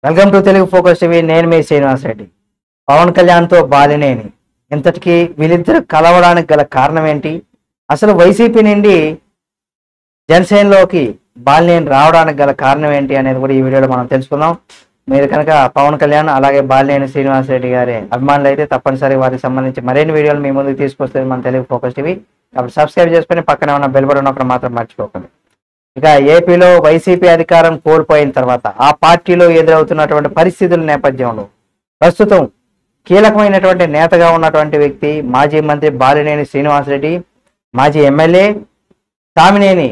Welcome to Telugu focus TV. నేను మీ శ్రీనివాస్ రెడ్డి. పవన్ కళ్యాణ్తో బాలినేని ఇంతటికి వీళ్ళిద్దరు కలవడానికి గల కారణం ఏంటి? అసలు వైసీపీ నుండి జనసేనలోకి బాలినేని రావడానికి గల కారణం ఏంటి అనేది కూడా ఈ వీడియోలో మనం తెలుసుకుందాం. మీరు కనుక పవన్ కళ్యాణ్ అలాగే బాలినేని శ్రీనివాస్ రెడ్డి గారి అభిమానులు అయితే తప్పనిసరిగా వారికి సంబంధించి మరిన్ని వీడియోలు మీ ముందుకు తీసుకొస్తుంది మన తెలుగు ఫోకస్ టీవీ. కాబట్టి సబ్స్క్రైబ్ చేసుకుని పక్కన ఉన్న బెల్ బటన్ ఒకటి మాత్రం మర్చిపోకండి. ఇక ఏపీలో వైసీపీ అధికారం కోల్పోయిన తర్వాత ఆ పార్టీలో ఎదురవుతున్నటువంటి పరిస్థితుల నేపథ్యంలో ప్రస్తుతం కీలకమైనటువంటి నేతగా ఉన్నటువంటి వ్యక్తి మాజీ మంత్రి బాలినేని శ్రీనివాసరెడ్డి, మాజీ ఎమ్మెల్యే సామినేని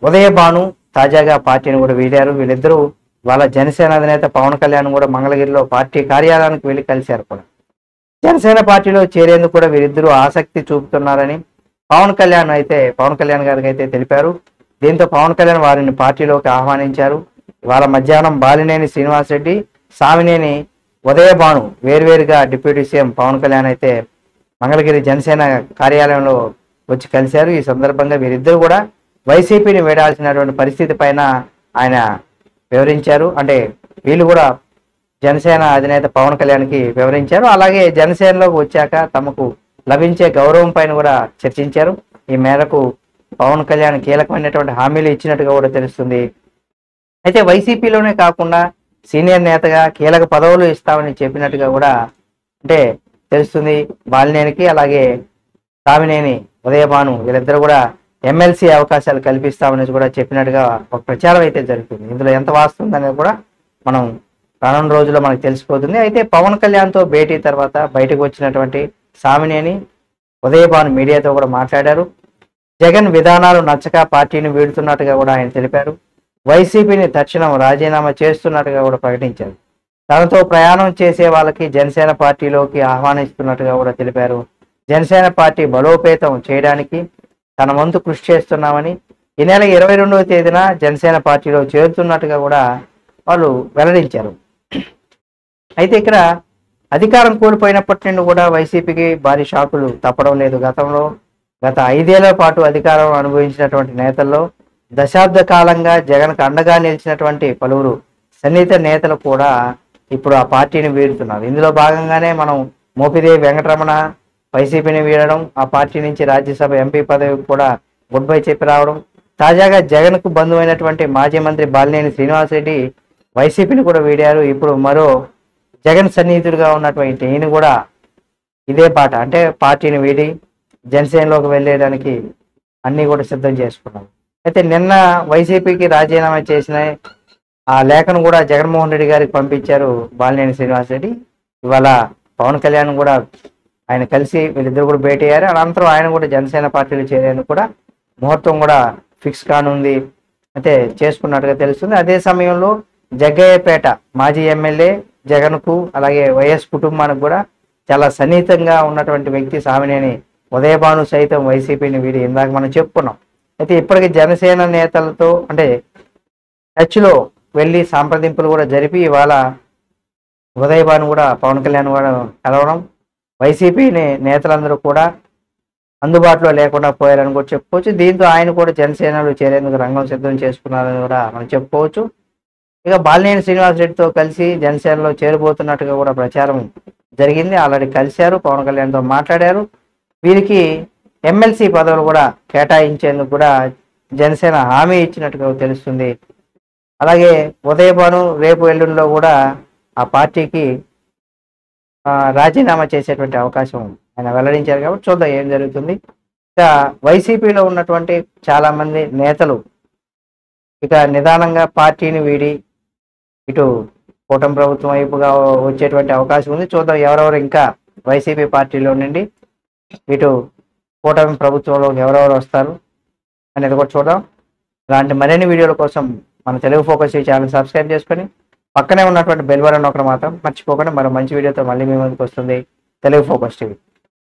ఉదయభాను తాజాగా పార్టీని కూడా వీడారు. వీళ్ళిద్దరూ వాళ్ళ జనసేన అధినేత పవన్ కళ్యాణ్ కూడా మంగళగిరిలో పార్టీ కార్యాలయానికి వెళ్ళి కలిశారు. కూడా జనసేన పార్టీలో చేరేందుకు కూడా వీరిద్దరూ ఆసక్తి చూపుతున్నారని పవన్ కళ్యాణ్ గారికి అయితే తెలిపారు. దీంతో పవన్ కళ్యాణ్ వారిని పార్టీలోకి ఆహ్వానించారు. ఇవాళ మధ్యాహ్నం బాలినేని శ్రీనివాసరెడ్డి, సామినేని ఉదయభాను వేర్వేరుగా డిప్యూటీ సీఎం పవన్ కళ్యాణ్ అయితే మంగళగిరి జనసేన కార్యాలయంలో వచ్చి కలిశారు. ఈ సందర్భంగా వీరిద్దరు కూడా వైసీపీని వేడాల్సినటువంటి పరిస్థితి పైన ఆయన వివరించారు. అంటే వీళ్ళు కూడా జనసేన అధినేత పవన్ కళ్యాణ్కి వివరించారు. అలాగే జనసేనలోకి వచ్చాక తమకు లభించే గౌరవం పైన కూడా చర్చించారు. ఈ మేరకు పవన్ కళ్యాణ్ కీలకమైనటువంటి హామీలు ఇచ్చినట్టుగా కూడా తెలుస్తుంది. అయితే వైసీపీలోనే కాకుండా సీనియర్ నేతగా కీలక పదవులు ఇస్తామని చెప్పినట్టుగా కూడా అంటే తెలుస్తుంది. బాలినేనికి అలాగే సామినేని ఉదయభాను వీళ్ళిద్దరు కూడా ఎమ్మెల్సీ అవకాశాలు కల్పిస్తామని కూడా చెప్పినట్టుగా ఒక ప్రచారం అయితే జరుగుతుంది. ఇందులో ఎంత వాస్తవం అనేది కూడా మనం రానున్న రోజుల్లో మనకు తెలిసిపోతుంది. అయితే పవన్ కళ్యాణ్తో భేటీ తర్వాత బయటకు వచ్చినటువంటి సామినేని ఉదయభాను మీడియాతో కూడా మాట్లాడారు. జగన్ విధానాలు నచ్చక పార్టీని వీడుతున్నట్టుగా కూడా ఆయన తెలిపారు. వైసీపీని తక్షణం రాజీనామా చేస్తున్నట్టుగా కూడా ప్రకటించారు. తనతో ప్రయాణం చేసే వాళ్ళకి జనసేన పార్టీలోకి ఆహ్వానిస్తున్నట్టుగా కూడా తెలిపారు. జనసేన పార్టీ బలోపేతం చేయడానికి తన వంతు కృషి చేస్తున్నామని, ఈ నెల 22వ తేదీన జనసేన పార్టీలో చేరుతున్నట్టుగా కూడా వాళ్ళు వెల్లడించారు. అయితే ఇక్కడ అధికారం కోల్పోయినప్పటి నుండి కూడా వైసీపీకి భారీ షాకులు తప్పడం లేదు. గత 5 ఏళ్ల పాటు అధికారం అనుభవించినటువంటి నేతల్లో దశాబ్ద కాలంగా జగన్కు అండగా నిలిచినటువంటి పలువురు సన్నిహిత నేతలు కూడా ఇప్పుడు ఆ పార్టీని వీడుతున్నారు. ఇందులో భాగంగానే మనం మోపిదేవి వెంకటరమణ వైసీపీని వీడడం, ఆ పార్టీ నుంచి రాజ్యసభ ఎంపీ పదవికి కూడా గుడ్ బై చెప్పి రావడం, తాజాగా జగన్కు బంధువైనటువంటి మాజీ మంత్రి బాలినేని శ్రీనివాసరెడ్డి వైసీపీని కూడా వీడారు. ఇప్పుడు మరో జగన్ సన్నిహితుడిగా ఉన్నటువంటి ఈయన కూడా ఇదే పాట అంటే పార్టీని వీడి జనసేనలోకి వెళ్ళేయడానికి అన్నీ కూడా సిద్ధం చేసుకున్నారు. అయితే నిన్న వైసీపీకి రాజీనామా చేసిన ఆ లేఖను కూడా జగన్మోహన్ రెడ్డి గారికి పంపించారు బాలినేని శ్రీనివాసరెడ్డి. ఇవాళ పవన్ కళ్యాణ్ కూడా ఆయన కలిసి వీళ్ళిద్దరు కూడా భేటీ అయ్యారు. అనంతరం ఆయన కూడా జనసేన పార్టీలో చేరేందుకు కూడా ముహూర్తం కూడా ఫిక్స్ కానుంది అయితే చేసుకున్నట్టుగా తెలుస్తుంది. అదే సమయంలో జగ్గయ్యపేట మాజీ ఎమ్మెల్యే జగన్కు అలాగే వైఎస్ కుటుంబానికి కూడా చాలా సన్నిహితంగా ఉన్నటువంటి వ్యక్తి సామినేని ఉదయభాను సైతం వైసీపీని వీడి ఇందాక మనం చెప్పుకున్నాం. అయితే ఇప్పటికీ జనసేన నేతలతో అంటే టచ్లో వెళ్ళి సంప్రదింపులు కూడా జరిపి ఇవాళ ఉదయభాను కూడా పవన్ కళ్యాణ్ కూడా కలవడం, వైసీపీ నేతలందరూ కూడా అందుబాటులో లేకుండా పోయారని కూడా చెప్పుకోవచ్చు. దీంతో ఆయన కూడా జనసేనలో చేరేందుకు రంగం సిద్ధం చేసుకున్నారని కూడా మనం చెప్పుకోవచ్చు. ఇక బాలినేని శ్రీనివాసరెడ్డితో కలిసి జనసేనలో చేరబోతున్నట్టుగా కూడా ప్రచారం జరిగింది. ఆల్రెడీ కలిశారు, పవన్ కళ్యాణ్తో మాట్లాడారు. వీరికి ఎమ్మెల్సీ పదవులు కూడా కేటాయించేందుకు కూడా జనసేన హామీ ఇచ్చినట్టుగా తెలుస్తుంది. అలాగే ఉదయభాను రేపు ఎల్లుండిలో కూడా ఆ పార్టీకి రాజీనామా చేసేటువంటి అవకాశం ఆయన వెల్లడించారు. కాబట్టి చూద్దాం ఏం జరుగుతుంది. ఇక వైసీపీలో ఉన్నటువంటి చాలా మంది నేతలు ఇక నిదానంగా పార్టీని వీడి ఇటు కూటమి ప్రభుత్వం వైపుగా వచ్చేటువంటి అవకాశం ఉంది. చూద్దాం ఎవరెవరు ఇంకా వైసీపీ పార్టీలో నుండి ఇటు కూటమి ప్రభుత్వంలోకి ఎవరెవరు వస్తారు అనేది కూడా చూద్దాం. ఇలాంటి మరిన్ని వీడియోల కోసం మన తెలుగు ఫోకస్ ఛానల్ సబ్స్క్రైబ్ చేసుకొని పక్కనే ఉన్నటువంటి బెల్ బటన్ ఒకటి మాత్రం మర్చిపోకుండా మరో మంచి వీడియోతో మళ్ళీ మీ ముందుకు వస్తుంది తెలుగు ఫోకస్ టీవీ.